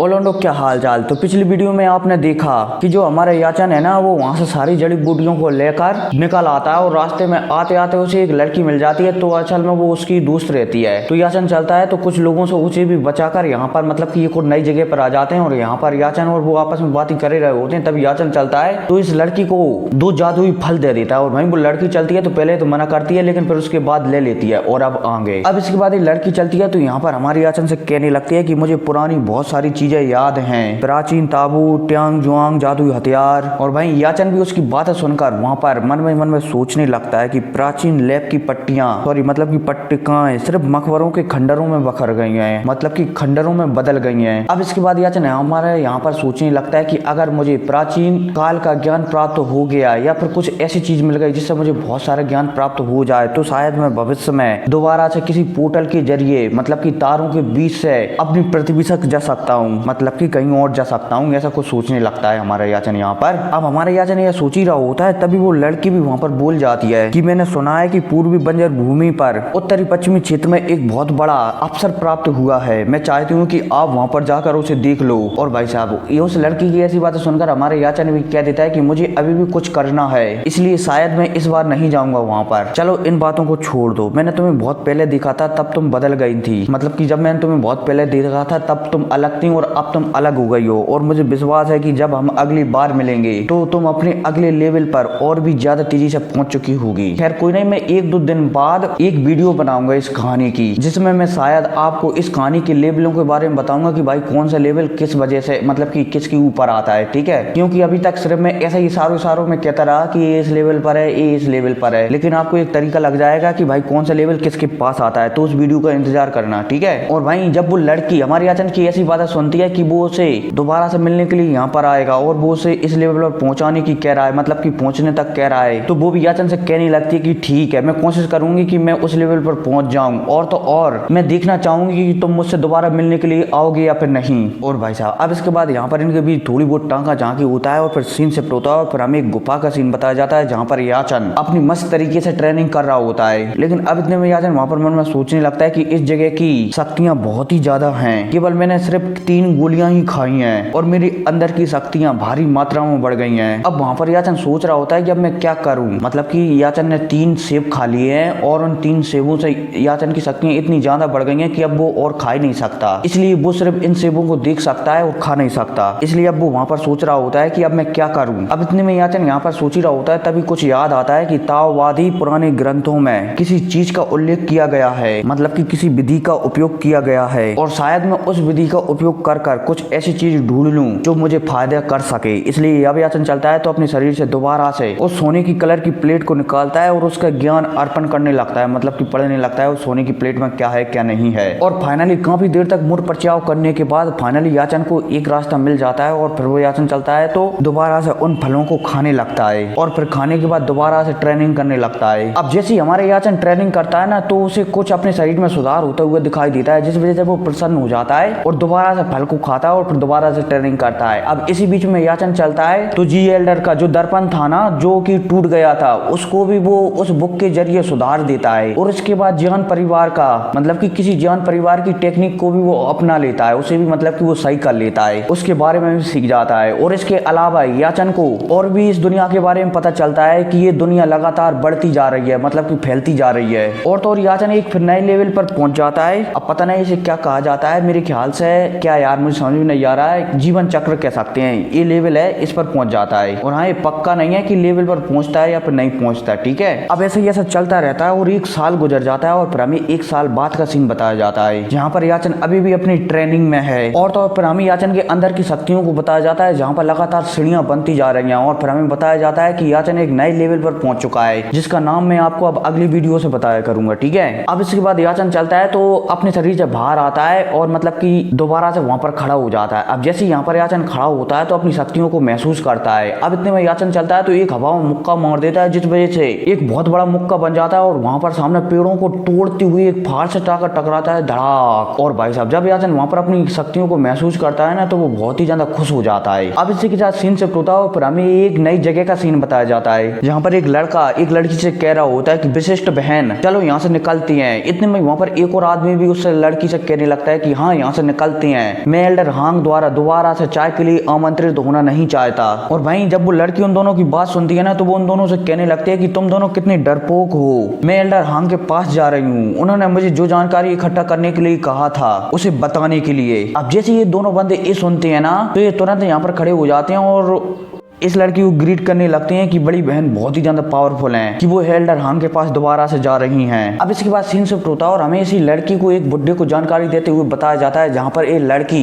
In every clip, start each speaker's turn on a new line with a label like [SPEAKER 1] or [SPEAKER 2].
[SPEAKER 1] ओलोंडो क्या हाल चाल। तो पिछली वीडियो में आपने देखा कि जो हमारा याचन है ना, वो वहां से सारी जड़ी बूटियों को लेकर निकल आता है और रास्ते में आते आते उसे एक लड़की मिल जाती है। तो असल में वो उसकी दोस्त रहती है। तो याचन चलता है तो कुछ लोगों से उसे भी बचाकर यहाँ पर मतलब कि ये कोई नई जगह पर आ जाते हैं और यहाँ पर याचन और वो आपस में बातें करे रहे होते हैं। तब याचन चलता है तो इस लड़की को 2 जादुई फल दे देता है और वहीं वो लड़की चलती है तो पहले तो मना करती है, लेकिन फिर उसके बाद ले लेती है। और अब आगे अब इसके बाद ये लड़की चलती है तो यहाँ पर हमारी याचन से कहने लगती है कि मुझे पुरानी बहुत सारी चीजें याद हैं, प्राचीन ताबूत, ट्यांग जुआंग, जादुई हथियार। और भाई याचन भी उसकी बातें सुनकर वहां पर मन में सोचने लगता है कि प्राचीन लैब की पट्टियां सॉरी मतलब की पट्टिकाएं सिर्फ मकबरों के खंडरों में बखर गई हैं, मतलब कि खंडरों में बदल गई हैं। अब इसके बाद याचन हमारे यहाँ पर सोचने लगता है कि अगर मुझे प्राचीन काल का ज्ञान प्राप्त हो गया या फिर कुछ ऐसी चीज मिल गई जिससे मुझे बहुत सारा ज्ञान प्राप्त हो जाए तो शायद मैं भविष्य में दोबारा से किसी पोर्टल के जरिए मतलब कि तारों के बीच से अपनी पृथ्वी तक जा सकता हूँ, मतलब कि कहीं और जा सकता हूँ। ऐसा कुछ सोचने लगता है हमारा याचन यहाँ पर। अब हमारे याचन यह सोच ही रहा होता है तभी वो लड़की भी वहाँ पर बोल जाती है कि मैंने सुना है कि पूर्वी बंजर भूमि पर उत्तरी पश्चिमी क्षेत्र में एक बहुत बड़ा अवसर प्राप्त हुआ है। मैं चाहती हूँ कि आप वहाँ पर जाकर उसे देख लो। और भाई साहब ये उस लड़की की ऐसी बातें सुनकर हमारे याचन भी कह देता है कि मुझे अभी भी कुछ करना है, इसलिए शायद मैं इस बार नहीं जाऊंगा वहाँ पर। चलो इन बातों को छोड़ दो, मैंने तुम्हें बहुत पहले देखा था तब तुम बदल गई थी, मतलब कि जब मैंने तुम्हें बहुत पहले देखा था तब तुम अलग थी और अब तुम अलग हो गई हो। और मुझे विश्वास है कि जब हम अगली बार मिलेंगे तो तुम अपने अगले लेवल पर और भी ज्यादा तेजी से पहुंच चुकी होगी। खैर कोई नहीं, मैं 1-2 दिन बाद एक वीडियो बनाऊंगा इस कहानी की, जिसमें मैं शायद आपको इस कहानी के लेवलों के बारे में बताऊंगा कि भाई कौन सा लेवल किस वजह से मतलब कि किसके ऊपर आता है, ठीक है। क्योंकि अभी तक सिर्फ मैं ऐसा ही इशारों में कहता रहा कि ये इस लेवल पर है, ये इस लेवल पर है, लेकिन आपको एक तरीका लग जाएगा कि भाई कौन सा लेवल किसके पास आता है। तो उस वीडियो का इंतजार करना, ठीक है। और भाई जब वो लड़की हमारी याचन की ऐसी बातें सुनती है कि वो उसे दोबारा से मिलने के लिए यहाँ पर आएगा और वो उसे इस लेवल पर पहुंचाने की कह रहा है, मतलब कि पहुंचने तक कह रहा है, तो वो भी याचन से कहने लगती है कि ठीक है, मैं कोशिश करूंगी कि मैं उस लेवल पर पहुंच जाऊं और तो और मैं देखना चाहूंगी कि तुम मुझसे दोबारा मिलने के लिए आओगे या फिर नहीं। और भाई साहब अब इसके बाद यहाँ पर इनके बीच थोड़ी बहुत टांका झांकी होता है और फिर सीन शिफ्ट होता है और फिर हमें एक गुफा का सीन बताया जाता है जहाँ पर याचन अपनी मस्त तरीके से ट्रेनिंग कर रहा होता है। लेकिन अब इतने में याचन वहां पर मन में सोचने लगता है कि इस जगह की शक्तियां बहुत ही ज्यादा हैं, केवल मैंने सिर्फ 3 गोलियां ही खाई हैं और मेरे अंदर की शक्तियां भारी मात्रा में बढ़ गई हैं। अब वहां पर याचन सोच रहा होता है कि अब मैं क्या करूं, मतलब कि याचन ने 3 सेब खा लिए हैं और उन 3 सेबों से याचन की शक्तियां इतनी ज्यादा बढ़ गई हैं कि अब वो और खा ही नहीं सकता, इसलिए वो सिर्फ इन सेबों को देख सकता है और खा नहीं सकता। इसलिए अब वो वहां पर सोच रहा होता है कि अब मैं क्या करूं। अब इतने में याचन यहाँ पर सोच ही रहा होता है तभी कुछ याद आता है कि ताओवादी पुराने ग्रंथों में किसी चीज का उल्लेख किया गया है, मतलब कि किसी विधि का उपयोग किया गया है और शायद मैं उस विधि का उपयोग कर कुछ ऐसी चीज ढूंढ लूं जो मुझे फायदा कर सके। इसलिए अब याचन चलता है तो अपने शरीर से दोबारा से उस सोने की कलर की प्लेट को निकालता है और उसका ज्ञान अर्पण करने लगता है, मतलब कि पढ़ने लगता है उस सोने की प्लेट में क्या है क्या नहीं है। और फाइनली काफी देर तक मुड़ परचाव करने के बाद फाइनली याचन को एक रास्ता मिल जाता है और फिर वो याचन चलता है तो दोबारा से उन फलों को खाने लगता है और फिर खाने के बाद दोबारा से ट्रेनिंग करने लगता है। अब जैसे हमारे याचन ट्रेनिंग करता है ना तो उसे कुछ अपने शरीर में सुधार होता हुआ दिखाई देता है, जिस वजह से वो प्रसन्न हो जाता है और दोबारा से फल को खाता है और फिर दोबारा से ट्रेनिंग करता है। अब इसी बीच में याचन चलता है तो जी एल्डर का जो दर्पण था ना जो कि टूट गया था उसको भी वो उस बुक के जरिए सुधार देता है और इसके बाद जियान परिवार का मतलब कि किसी जियान परिवार की टेक्निक को भी वो अपना लेता है, उसे भी मतलब कि वो सही कर लेता है, उसके बारे में भी सीख जाता है। और इसके अलावा याचन को और भी इस दुनिया के बारे में पता चलता है कि ये दुनिया लगातार बढ़ती जा रही है, मतलब कि फैलती जा रही है। और तो और याचन एक फिर नए लेवल पर पहुंच जाता है। अब पता नहीं इसे क्या कहा जाता है, मेरे ख्याल से क्या यार मुझे समझ में नहीं आ रहा है, जीवन चक्र कह सकते हैं, ये लेवल है, इस पर पहुंच जाता है। और हाँ ये पक्का नहीं है कि लेवल पर पहुंचता है या फिर नहीं पहुंचता, ठीक है। अब ऐसे ही ऐसा चलता रहता है और 1 साल गुजर जाता है और फिर हमें 1 साल बाद का सीन बताया जाता है जहाँ पर याचन अभी भी अपनी ट्रेनिंग में है। और तो फिर हमें याचन के अंदर की शक्तियों को बताया जाता है जहाँ पर लगातार सीढ़ियां बनती जा रही हैं और फिर हमें बताया जाता है कि याचन एक नए लेवल पर पहुंच चुका है जिसका नाम मैं आपको अब अगली वीडियो से बताया करूंगा, ठीक है। अब इसके बाद याचन चलता है तो अपने शरीर से बाहर आता है और मतलब कि दोबारा से वहां पर खड़ा हो जाता है। अब जैसे यहाँ पर याचन खड़ा होता है तो अपनी शक्तियों को महसूस करता है। अब इतने में याचन चलता है तो एक हवा में मुक्का मार देता है जिस वजह से एक बहुत बड़ा मुक्का बन जाता है और वहां पर सामने पेड़ों को तोड़ती हुई एक पहाड़ से टकराता है धड़ाक। और भाई साहब जब याचन वहां पर अपनी शक्तियों को महसूस करता है ना तो वो बहुत ही ज्यादा खुश हो जाता है। अब इसी के साथ सीन शिफ्ट होता है और फिर हमें एक नई जगह का सीन बताया जाता है जहाँ पर एक लड़का एक लड़की से कह रहा होता है कि विशिष्ट बहन चलो यहाँ से निकलती हैं। इतने में वहां पर एक और आदमी भी उस लड़की से कहने लगता है कि हाँ यहाँ से निकलते हैं। हैं। मैं एल्डर हांग द्वारा दोबारा से चाय के लिए आमंत्रित होना नहीं चाहता। और भाई जब वो लड़की उन दोनों की बात सुनती है ना तो वो उन दोनों से कहने लगती है कि तुम दोनों कितने डरपोक हो। मैं एल्डर हांग के पास जा रही हूँ, उन्होंने मुझे जो जानकारी इकट्ठा करने के लिए कहा था उसे बताने के लिए। अब जैसे ये दोनों बंदे ये सुनते हैं ना तो ये तुरंत यहाँ पर खड़े हो जाते हैं और इस लड़की को ग्रीट करने लगते हैं कि बड़ी बहन बहुत ही ज्यादा पावरफुल हैं, कि वो एल्डर हांग के पास दोबारा से जा रही हैं। अब इसके बाद सीन शिफ्ट होता है और हमें इसी लड़की को एक बुड्ढे को जानकारी देते हुए बताया जाता है, जहाँ पर एक लड़की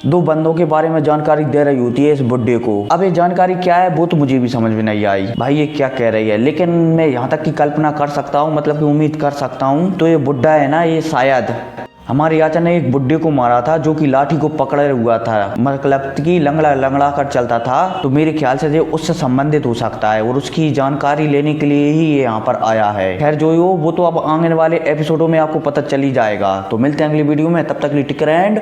[SPEAKER 1] दो बंदों के बारे में जानकारी दे रही होती है इस बुड्ढे को। अब ये जानकारी क्या है वो तो मुझे भी समझ में नहीं आई भाई ये क्या कह रही है, लेकिन मैं यहाँ तक की कल्पना कर सकता हूँ, मतलब कि उम्मीद कर सकता हूँ। तो ये बुड्ढा है ना, ये शायद हमारे याचा ने एक बुड्ढे को मारा था जो कि लाठी को पकड़े हुआ था, मतलब कि लंगड़ा लंगड़ा कर चलता था। तो मेरे ख्याल से ये उससे संबंधित हो सकता है और उसकी जानकारी लेने के लिए ही ये यहाँ पर आया है। खैर जो हो वो तो अब आने वाले एपिसोडों में आपको पता चल ही जाएगा। तो मिलते हैं अगली वीडियो में, तब तक के लिए टेक केयर एंड